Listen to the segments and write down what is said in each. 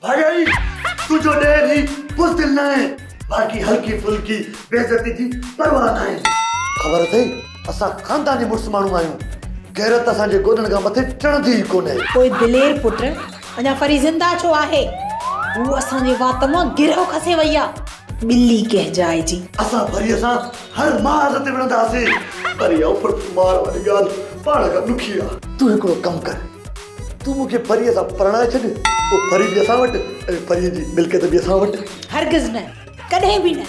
भाई तुझो ॾेर ही बुज़दिल न आहे, बाक़ी हल्की फुल्की बेइज्जती जी परवाह न आहे। ख़बर अथई असां ख़ानदानी मुड़ुस माण्हू आहियूं, गैरत असांजे गोॾनि खां मथे चढ़ंदी ई कोन्हे। कोई दिलेर पुट अञा फरी ज़िंदा छो आहे? हू असांजे वात मां गिरहो खसे वई आहे, ॿिली कंहिं जाइ जी। असां फरीअ सां हर मार ते विढ़ंदासीं, पर इहा उफड़ मार वारी ॻाल्हि पाण खां ॾुखी आहे। तूं हिकिड़ो कमु कर, तूं मूंखे फरीअ सां परणाए छॾ, पोइ फरी बि असां वटि ऐं फरीअ जी मिल्कियत बि असां वटि। हरगिज़ न, कॾहिं बि न।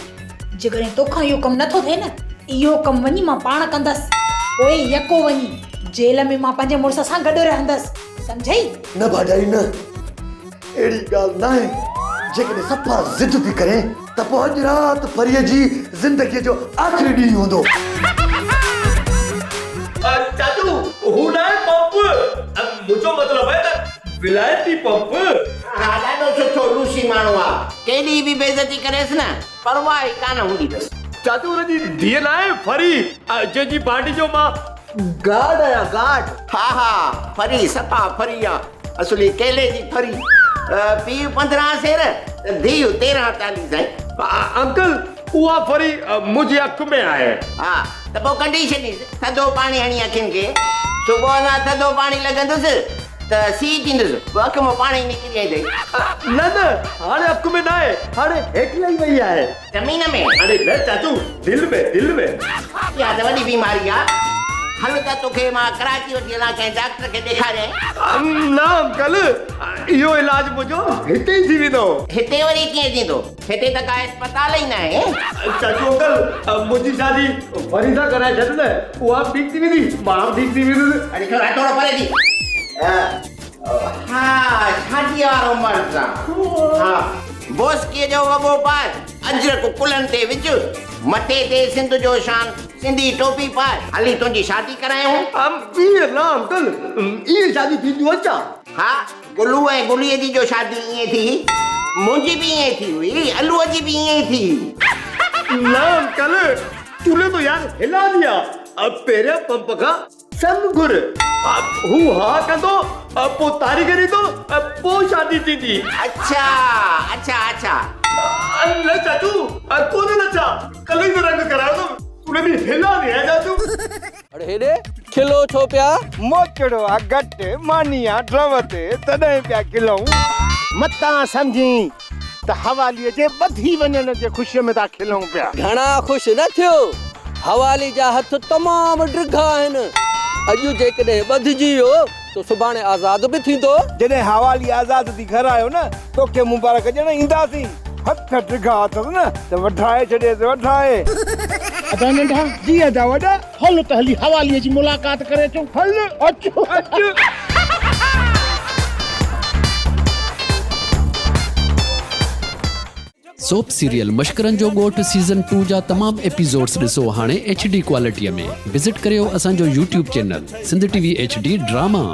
जेकॾहिं तोखां इहो कमु नथो थिए न, इहो कमु वञी मां पाण कंदसि, पोइ यको वञी जेल में मां पंहिंजे मुड़ुस सां गॾु रहंदसि, सम्झई? न भाॼाई न, अहिड़ी ॻाल्हि न आहे। जेकॾहिं सफ़ा ज़िद थी करे त पोइ अॼु राति फरीअ जी ज़िंदगीअ जो आख़िरी ॾींहुं हूंदो। चाचू हू न आहे पंप, मुंहिंजो मतिलबु आहे त विलायती पंप। हा ॾाढो सुठो रूसी माण्हू आहे, केॾी बि बेइज्जती करेसि न परवाह ई कान हूंदी अथसि। चाचू हुनजी धीअ न आहे फरी, जंहिंजी पार्टी जो मां गार्ड आहियां, गार्ड। हा हा फरी सफ़ा फरी आहे, असली केले जी फरी। पीउ 15 सेर धीउ 13-40 साईं। अंकल उहा फरी मुंहिंजी अखि में आहे। हा त पोइ कढी छॾीसि थधो पाणी हणी अखियुनि खे, सुबुह न थधो पाणी लॻंदुसि त सी थींदुसि, अखि मां पाणी निकिरी आई अथई। न न हाणे अखि में न आहे, हाणे हेठि लही वई आहे ज़मीन में। अरे न चाचू, दिलि में, दिलि में। इहा त वॾी बीमारी आहे। हल त तोखे मां कराची वठी हलां, कंहिं डॉक्टर खे ॾेखारियां। न अंकल, इहो इलाज मुंहिंजो हिते ई थी वेंदो। हिते वरी कीअं थींदो? हिते त का अस्पताल ई न आहे। चाचू अंकल मुंहिंजी शादी फरी सां कराए छॾ न, उहा ठीक थी वेंदी, मां ठीक थी वेंदुसि। अरे थोरो परे थी। हा शादी वारो मर्द सां। हा बोस्कीअ जो वॻो पाए, अजरक कुलनि ते विझ, मथे ते सिंध जो शान सिंधी टोपी पाए, हली तुंहिंजी शादी करायूं। ईअं न अंकल, ईअं शादी थींदियूं अछा? हा गुलू ऐं गुलीअ जी जो शादी ईअं थी, मुंहिंजी बि ईअं थी हुई, अलूअ जी बि ईअं थी। न अंकल, तूने तो यार हिला दिया। अब पहिरियां पंप खां संग घुर, हू हा कंदो, पोइ तारीख़ ॾींदो, पोइ शादी थींदी। अच्छा अच्छा अच्छा। न चाचू कोन्हे न छा, कल्ह ई तो रंग करायो तो, तूने बि हिला दिया चाचू। अरे हेॾे खिलो छो पिया? मोचड़ो आ घट मानिया ड्रम ते तॾहिं पिया खिलऊं। मतां सम्झी त हवालीअ जे ॿधी वञण जे ख़ुशीअ में था खिलऊं पिया। घणा ख़ुशि न थियो, हवाली जा हथ तमामु ड्रिघा आहिनि। अॼु जेकॾहिं ॿधिजी वियो तो सुभाणे आज़ाद बि थींदो। जॾहिं हवाली आज़ाद थी घर आयो न, तोखे मुबारक ॾियण ईंदासीं। हथ ड्रिघा अथसि न त वठाए छॾेसि, वठाए। अदा नंढा जी अदा वॾा, हल त हली हवालीअ जी मुलाक़ात करे अचूं। हल अचो अचो। सोप सीरियल मशकरनि जो ॻोठ सीज़न 2 जा तमामु एपिसोड्स ॾिसो हाणे HD क्वालिटीअ में। विज़िट करियो असांजो YouTube channel Sindh TV HD drama.